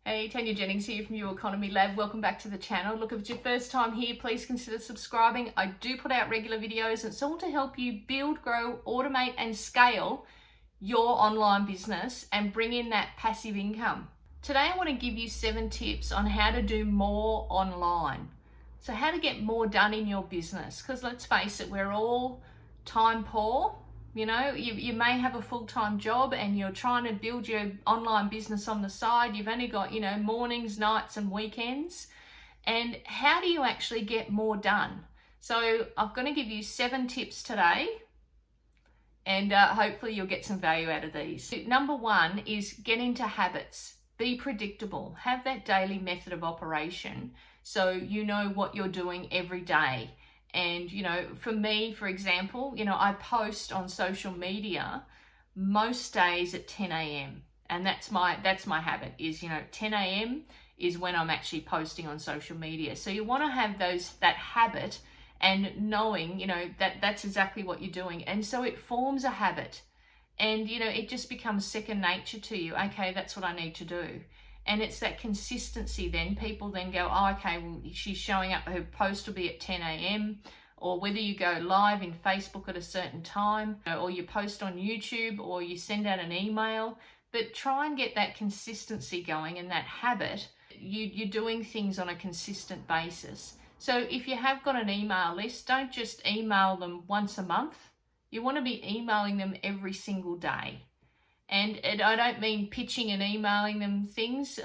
Hey, Tanya, Jennings here from Your Economy Lab. Welcome back to the channel. Look, if it's your first time here, please consider subscribing. I do put out regular videos. It's all to help you build, grow, automate and scale your online business and bring in that passive income. Today I want to give you 7 tips on how to do more online. So how to get more done in your business, because let's face it, we're all time poor. You know, you may have a full-time job and you're trying to build your online business on the side. You've only got, mornings, nights and weekends. And how do you actually get more done? So I'm going to give you 7 tips today, and hopefully you'll get some value out of these. Number 1 is get into habits. Be predictable. Have that daily method of operation so you know what you're doing every day. And, for me, for example, I post on social media most days at 10 a.m. And that's my habit is, 10 a.m. is when I'm actually posting on social media. So you want to have that habit and knowing, that's exactly what you're doing. And so it forms a habit and, it just becomes second nature to you. Okay, that's what I need to do. And it's that consistency then. People then go, oh, okay, well, she's showing up, her post will be at 10 a.m. Or whether you go live in Facebook at a certain time, or you post on YouTube, or you send out an email. But try and get that consistency going and that habit. You're doing things on a consistent basis. So if you have got an email list, don't just email them once a month. You want to be emailing them every single day. And I don't mean pitching and emailing them things,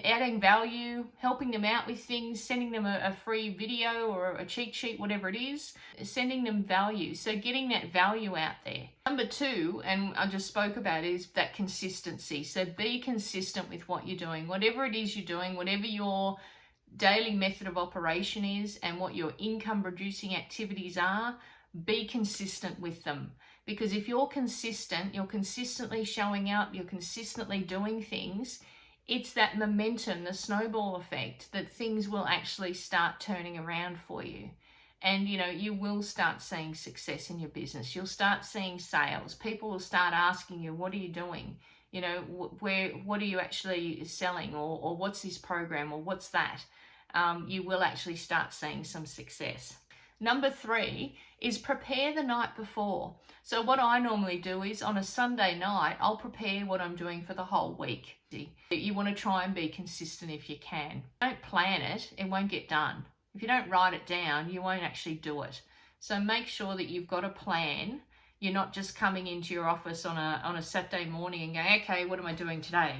adding value, helping them out with things, sending them a free video or a cheat sheet, whatever it is, sending them value. So getting that value out there. Number 2, and I just spoke about, is that consistency. So be consistent with what you're doing. Whatever it is you're doing, whatever your daily method of operation is and what your income producing activities are, be consistent with them. Because if you're consistent, you're consistently showing up, you're consistently doing things, it's that momentum, the snowball effect, that things will actually start turning around for you. And, you will start seeing success in your business. You'll start seeing sales. People will start asking you, what are you doing? What are you actually selling? Or what's this program? Or what's that? You will actually start seeing some success. Number 3 is prepare the night before. So what I normally do is on a Sunday night, I'll prepare what I'm doing for the whole week. You want to try and be consistent if you can. Don't plan it, it won't get done. If you don't write it down, you won't actually do it. So make sure that you've got a plan. You're not just coming into your office on a Saturday morning and going, okay, what am I doing today?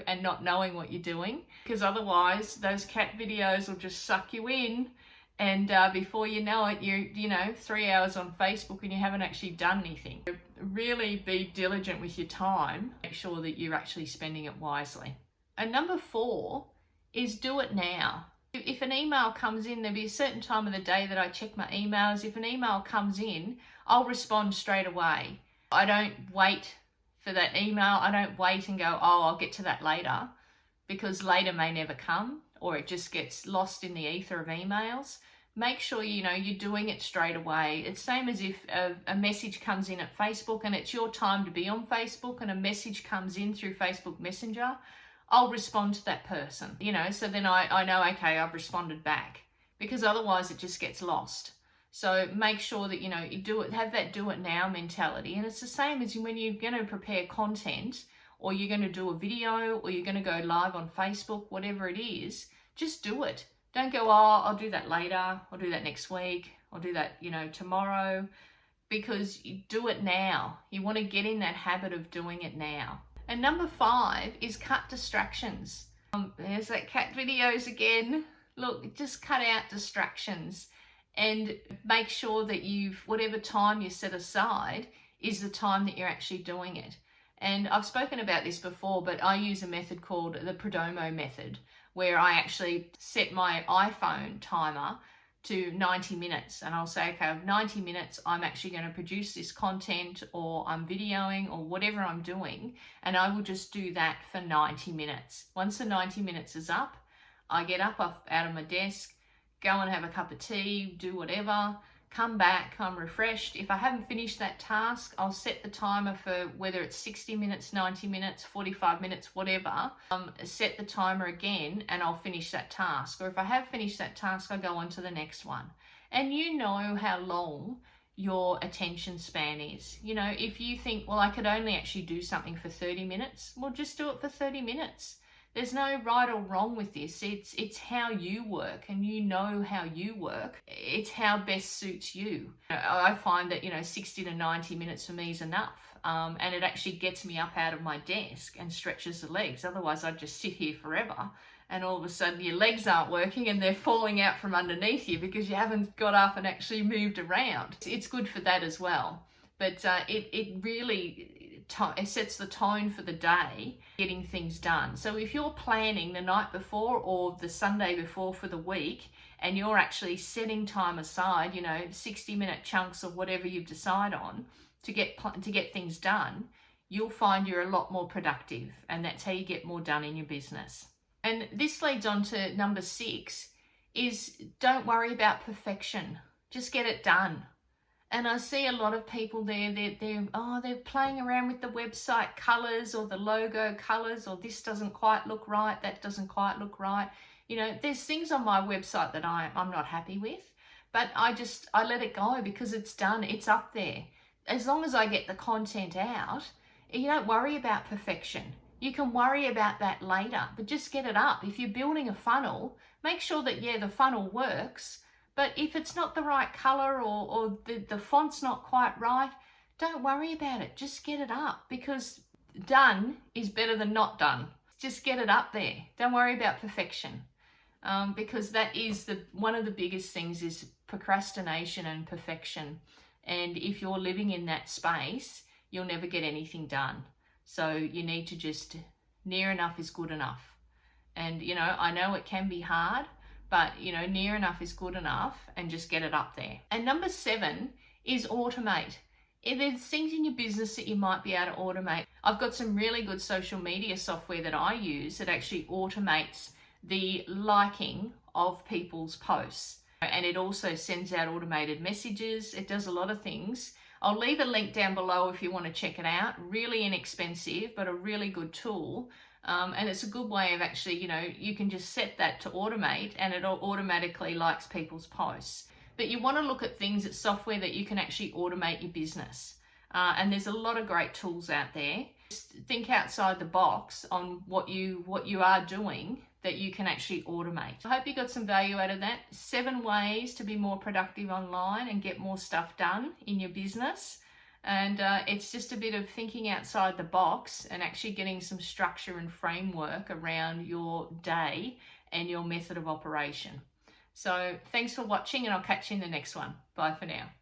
And not knowing what you're doing. Because otherwise those cat videos will just suck you in. And before you know it, you're 3 hours on Facebook and you haven't actually done anything. Really be diligent with your time. Make sure that you're actually spending it wisely. And number 4 is do it now. If an email comes in, there'll be a certain time of the day that I check my emails. If an email comes in, I'll respond straight away. I don't wait for that email. I don't wait and go, oh, I'll get to that later, because later may never come, or it just gets lost in the ether of emails. Make sure you're doing it straight away. It's same as if a message comes in at Facebook and it's your time to be on Facebook, and a message comes in through Facebook Messenger. I'll respond to that person, so then I know, okay, I've responded back, because otherwise it just gets lost. So make sure that, you do it, have that do it now mentality. And it's the same as when you're going to prepare content, or you're going to do a video, or you're going to go live on Facebook, whatever it is, just do it. Don't go, oh, I'll do that later. I'll do that next week. I'll do that, tomorrow, because you do it now. You want to get in that habit of doing it now. And number 5 is cut distractions. There's that cat videos again. Look, just cut out distractions and make sure that whatever time you set aside is the time that you're actually doing it. And I've spoken about this before, but I use a method called the Perdomo method, where I actually set my iPhone timer to 90 minutes. And I'll say, okay, 90 minutes, I'm actually going to produce this content, or I'm videoing, or whatever I'm doing. And I will just do that for 90 minutes. Once the 90 minutes is up, I get up out of my desk, go and have a cup of tea, do whatever, come back, I'm refreshed. If I haven't finished that task, I'll set the timer for whether it's 60 minutes, 90 minutes, 45 minutes, whatever. Set the timer again and I'll finish that task. Or if I have finished that task, I go on to the next one. And you know how long your attention span is. You know, if you think, well, I could only actually do something for 30 minutes, well, just do it for 30 minutes. There's no right or wrong with this. It's how you work, and you know how you work. It's how best suits you. I find that, 60 to 90 minutes for me is enough. And it actually gets me up out of my desk and stretches the legs. Otherwise, I'd just sit here forever. And all of a sudden your legs aren't working and they're falling out from underneath you because you haven't got up and actually moved around. It's good for that as well. But it really it sets the tone for the day, getting things done. So if you're planning the night before or the Sunday before for the week, and you're actually setting time aside, 60-minute chunks of whatever you decide on to get things done, you'll find you're a lot more productive, and that's how you get more done in your business. And this leads on to number 6, is don't worry about perfection. Just get it done. And I see a lot of people there, they're playing around with the website colors or the logo colors, or this doesn't quite look right, that doesn't quite look right. There's things on my website that I'm not happy with, but I let it go because it's done, it's up there. As long as I get the content out, you don't worry about perfection. You can worry about that later, but just get it up. If you're building a funnel, make sure that, the funnel works. But if it's not the right color or the font's not quite right, don't worry about it. Just get it up, because done is better than not done. Just get it up there. Don't worry about perfection, because that is one of the biggest things is procrastination and perfection. And if you're living in that space, you'll never get anything done. So you need to just, near enough is good enough. And, I know it can be hard, but, near enough is good enough, and just get it up there. And number 7 is automate. If there's things in your business that you might be able to automate. I've got some really good social media software that I use that actually automates the liking of people's posts. And it also sends out automated messages. It does a lot of things. I'll leave a link down below if you want to check it out. Really inexpensive, but a really good tool. And it's a good way of actually, you can just set that to automate, and it automatically likes people's posts. But you want to look at things, at software that you can actually automate your business. And there's a lot of great tools out there. Just think outside the box on what you are doing that you can actually automate. I hope you got some value out of that. 7 ways to be more productive online and get more stuff done in your business. And it's just a bit of thinking outside the box and actually getting some structure and framework around your day and your method of operation. So thanks for watching, and I'll catch you in the next one. Bye for now.